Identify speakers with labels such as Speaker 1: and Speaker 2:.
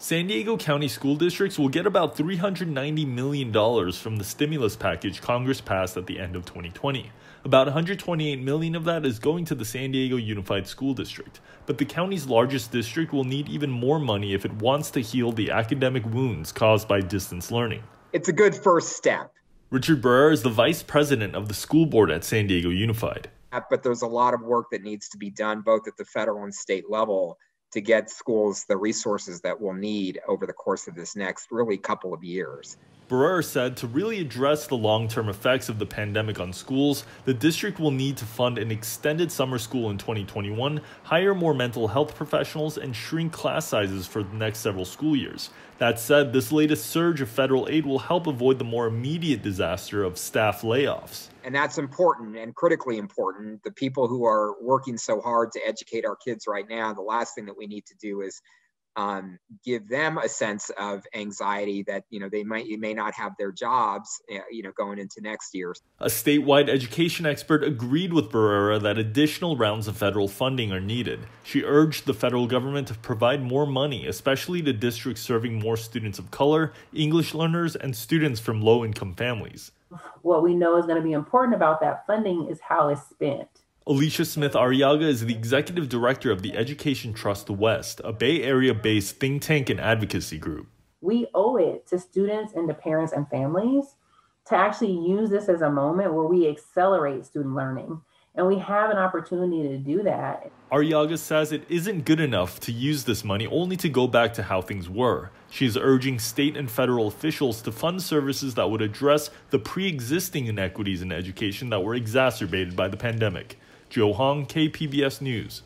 Speaker 1: San Diego County school districts will get about $390 million from the stimulus package Congress passed at the end of 2020. About $128 million of that is going to the San Diego Unified School District, but the county's largest district will need even more money if it wants to heal the academic wounds caused by distance learning.
Speaker 2: It's a good first step.
Speaker 1: Richard Burr is the vice president of the school board at San Diego Unified.
Speaker 2: But there's a lot of work that needs to be done both at the federal and state level to get schools the resources that we'll need over the course of this next really couple of years.
Speaker 1: Burr said to really address the long-term effects of the pandemic on schools, the district will need to fund an extended summer school in 2021, hire more mental health professionals, and shrink class sizes for the next several school years. That said, this latest surge of federal aid will help avoid the more immediate disaster of staff layoffs.
Speaker 2: And that's important and critically important. The people who are working so hard to educate our kids right now, the last thing that we need to do is give them a sense of anxiety that, they may not have their jobs, going into next year.
Speaker 1: A statewide education expert agreed with Barrera that additional rounds of federal funding are needed. She urged the federal government to provide more money, especially to districts serving more students of color, English learners, and students from low-income families.
Speaker 3: What we know is going to be important about that funding is how it's spent.
Speaker 1: Alicia Smith-Arriaga is the executive director of the Education Trust West, a Bay Area-based think tank and advocacy group.
Speaker 3: We owe it to students and to parents and families to actually use this as a moment where we accelerate student learning. And we have an opportunity to do that.
Speaker 1: Arriaga says it isn't good enough to use this money only to go back to how things were. She is urging state and federal officials to fund services that would address the pre-existing inequities in education that were exacerbated by the pandemic. Joe Hong, KPBS News.